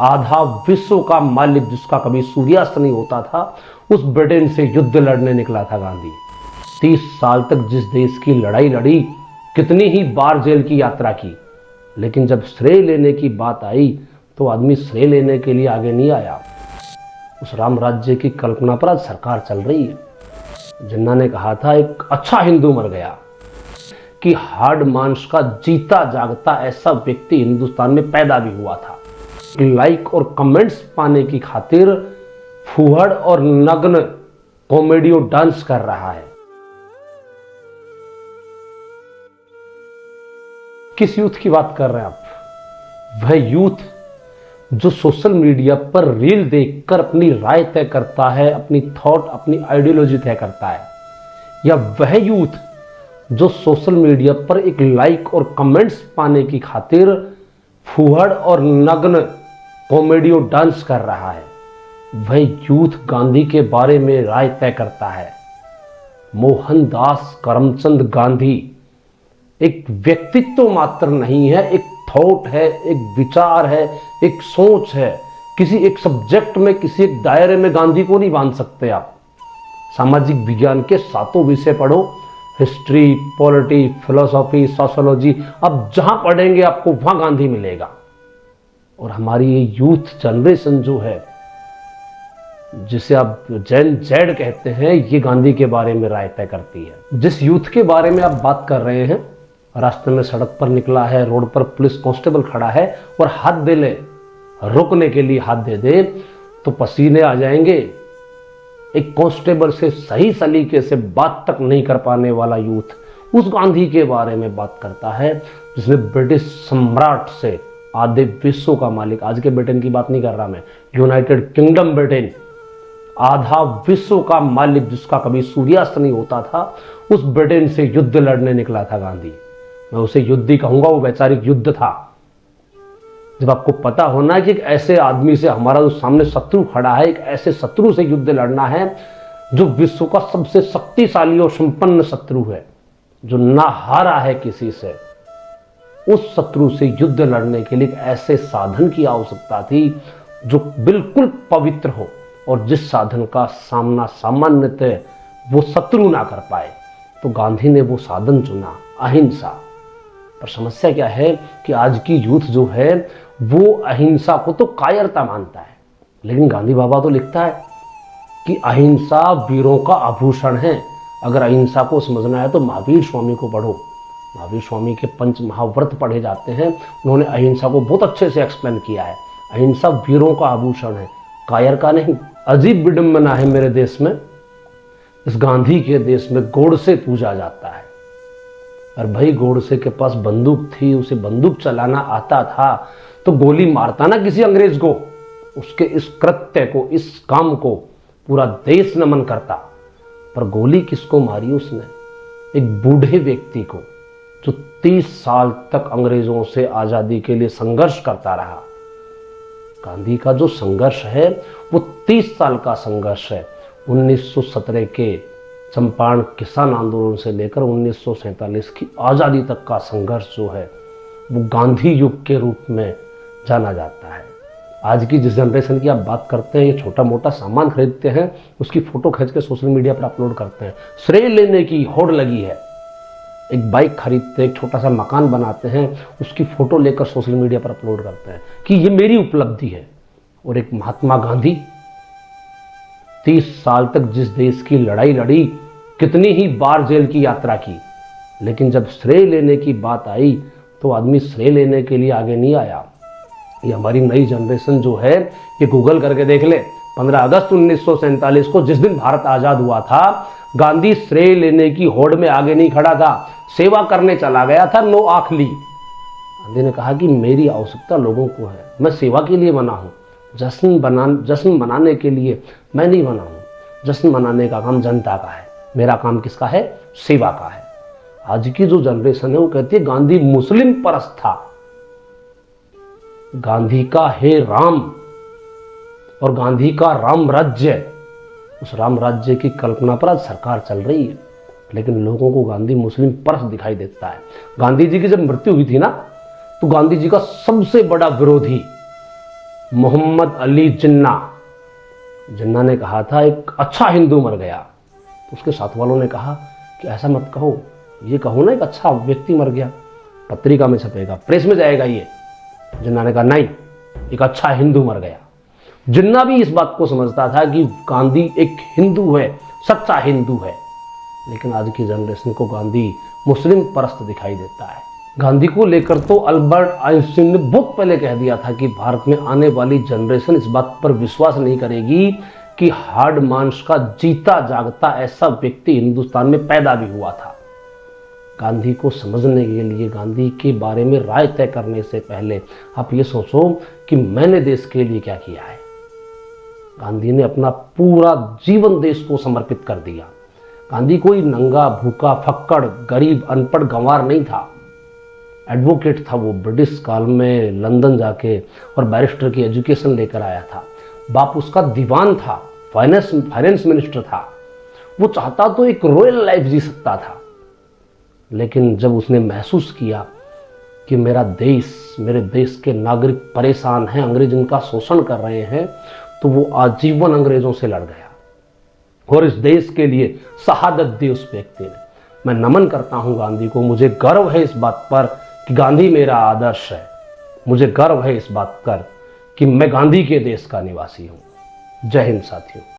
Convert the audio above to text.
आधा विश्व का मालिक जिसका कभी सूर्यास्त नहीं होता था, उस ब्रिटेन से युद्ध लड़ने निकला था गांधी। 30 साल तक जिस देश की लड़ाई लड़ी, कितनी ही बार जेल की यात्रा की, लेकिन जब श्रेय लेने की बात आई तो आदमी श्रेय लेने के लिए आगे नहीं आया। उस राम राज्य की कल्पना पर आज सरकार चल रही है। जिन्ना ने कहा था एक अच्छा हिंदू मर गया, कि हार्ड मांस का जीता जागता ऐसा व्यक्ति हिंदुस्तान में पैदा भी हुआ था। लाइक और कमेंट्स पाने की खातिर फूहड़ और नग्न कॉमेडियो डांस कर रहा है। किस यूथ की बात कर रहे हैं आप? वह यूथ जो सोशल मीडिया पर रील देखकर अपनी राय तय करता है, अपनी थॉट, अपनी आइडियोलॉजी तय करता है, या वह यूथ जो सोशल मीडिया पर एक लाइक और कमेंट्स पाने की खातिर फूहड़ और नग्न कॉमेडियो डांस कर रहा है? वह यूथ गांधी के बारे में राय तय करता है। मोहनदास करमचंद गांधी एक व्यक्तित्व मात्र नहीं है, एक थॉट है, एक विचार है, एक सोच है। किसी एक सब्जेक्ट में, किसी एक दायरे में गांधी को नहीं बांध सकते आप। सामाजिक विज्ञान के 7 विषय पढ़ो, हिस्ट्री, पॉलिटी, फिलोसॉफी, सोशियोलॉजी, अब जहां पढ़ेंगे आपको वहां गांधी मिलेगा। और हमारी ये यूथ जनरेशन जो है, जिसे आप जेन जेड कहते हैं, ये गांधी के बारे में राय तय करती है। जिस यूथ के बारे में आप बात कर रहे हैं, रास्ते में सड़क पर निकला है, रोड पर पुलिस कांस्टेबल खड़ा है और हाथ दे ले, रुकने के लिए हाथ दे दे तो पसीने आ जाएंगे। एक कांस्टेबल से सही सलीके से बात तक नहीं कर पाने वाला यूथ उस गांधी के बारे में बात करता है, जिसने ब्रिटिश सम्राट से आधे विश्व का मालिक, आज के ब्रिटेन की बात नहीं कर रहा मैं, यूनाइटेड किंगडम ब्रिटेन, आधा विश्व का मालिक जिसका कभी सूर्यास्त नहीं होता था, उस ब्रिटेन से युद्ध लड़ने निकला था गांधी। मैं उसे युद्ध ही कहूंगा, वो वैचारिक युद्ध था। जब आपको पता होना है कि एक ऐसे आदमी से हमारा जो सामने शत्रु खड़ा है, एक ऐसे शत्रु से युद्ध लड़ना है जो विश्व का सबसे शक्तिशाली और संपन्न शत्रु है, जो ना हारा है किसी से, उस शत्रु से युद्ध लड़ने के लिए एक ऐसे साधन की आवश्यकता थी जो बिल्कुल पवित्र हो, और जिस साधन का सामना सामान्यतः वो शत्रु ना कर पाए। तो गांधी ने वो साधन चुना, अहिंसा। पर समस्या क्या है कि आज की यूथ जो है वो अहिंसा को तो कायरता मानता है, लेकिन गांधी बाबा तो लिखता है कि अहिंसा वीरों का आभूषण है। अगर अहिंसा को समझना है तो महावीर स्वामी को पढ़ो। महावीर स्वामी के 5 महाव्रत पढ़े जाते हैं, उन्होंने अहिंसा को बहुत अच्छे से एक्सप्लेन किया है। अहिंसा वीरों का आभूषण है, कायर का नहीं। अजीब विडंबना है मेरे देश में, इस गांधी के देश में गोडसे पूजा जाता है। और भाई गोडसे के पास बंदूक थी, उसे बंदूक चलाना आता था तो गोली मारता ना किसी अंग्रेज को। उसके इस कृत्य को, इस काम को पूरा देश नमन करता। पर गोली किसको मारी उसने? एक बूढ़े व्यक्ति को, जो 30 साल तक अंग्रेजों से आजादी के लिए संघर्ष करता रहा। गांधी का जो संघर्ष है वो 30 साल का संघर्ष है। 1917 के चंपारण किसान आंदोलन से लेकर 1947 की आज़ादी तक का संघर्ष जो है वो गांधी युग के रूप में जाना जाता है। आज की जिस जनरेशन की आप बात करते हैं, ये छोटा मोटा सामान खरीदते हैं, उसकी फोटो खींच के सोशल मीडिया पर अपलोड करते हैं। श्रेय लेने की होड़ लगी है। एक बाइक खरीदते हैं, एक छोटा सा मकान बनाते हैं, उसकी फोटो लेकर सोशल मीडिया पर अपलोड करते हैं कि ये मेरी उपलब्धि है। और एक महात्मा गांधी 30 साल तक जिस देश की लड़ाई लड़ी, कितनी ही बार जेल की यात्रा की, लेकिन जब श्रेय लेने की बात आई तो आदमी श्रेय लेने के लिए आगे नहीं आया। ये हमारी नई जनरेशन जो है, ये गूगल करके देख ले, 15 अगस्त 1947 को जिस दिन भारत आजाद हुआ था, गांधी श्रेय लेने की होड़ में आगे नहीं खड़ा था, सेवा करने चला गया था। 9 आंख ली। गांधी ने कहा कि मेरी आवश्यकता लोगों को है, मैं सेवा के लिए बना हूं, जश्न मनाने के लिए मैं नहीं बना हूं। जश्न मनाने का काम जनता का है, मेरा काम किसका है? सेवा का है। आज की जो जनरेशन है वो कहती है गांधी मुस्लिम परस्त था। गांधी का हे राम और गांधी का राम राज्य, उस राम राज्य की कल्पना पर आज सरकार चल रही है, लेकिन लोगों को गांधी मुस्लिम परस्त दिखाई देता है। गांधी जी की जब मृत्यु हुई थी ना, तो गांधी जी का सबसे बड़ा विरोधी मोहम्मद अली जिन्ना। जिन्ना ने कहा था एक अच्छा हिंदू मर गया, तो उसके साथ वालों ने कहा कि ऐसा मत कहो, ये कहो ना एक अच्छा व्यक्ति मर गया, पत्रिका में छपेगा, प्रेस में जाएगा ये। जिन्ना ने कहा नहीं, एक अच्छा हिंदू मर गया। जिन्ना भी इस बात को समझता था कि गांधी एक हिंदू है, सच्चा हिंदू है, लेकिन आज की जनरेशन को गांधी मुस्लिम परस्त दिखाई देता है। गांधी को लेकर तो अल्बर्ट आइंस्टीन ने बहुत पहले कह दिया था कि भारत में आने वाली जनरेशन इस बात पर विश्वास नहीं करेगी कि हार्ड मांस का जीता जागता ऐसा व्यक्ति हिंदुस्तान में पैदा भी हुआ था। गांधी को समझने के लिए, गांधी के बारे में राय तय करने से पहले आप ये सोचो कि मैंने देश के लिए क्या किया है। गांधी ने अपना पूरा जीवन देश को समर्पित कर दिया। गांधी कोई नंगा भूखा फक्कड़ गरीब अनपढ़ गंवार नहीं था, एडवोकेट था वो। ब्रिटिश काल में लंदन जाके और बैरिस्टर की एजुकेशन लेकर आया था। बाप उसका दीवान था, फाइनेंस मिनिस्टर था। वो चाहता तो एक रॉयल लाइफ जी सकता था, लेकिन जब उसने महसूस किया कि मेरा देश, मेरे देश के नागरिक परेशान हैं, अंग्रेज इनका शोषण कर रहे हैं, तो वो आजीवन अंग्रेजों से लड़ गया और इस देश के लिए शहादत दी उस व्यक्ति ने। मैं नमन करता हूं गांधी को। मुझे गर्व है इस बात पर कि गांधी मेरा आदर्श है। मुझे गर्व है इस बात पर कि मैं गांधी के देश का निवासी हूं। जय हिंद साथियों।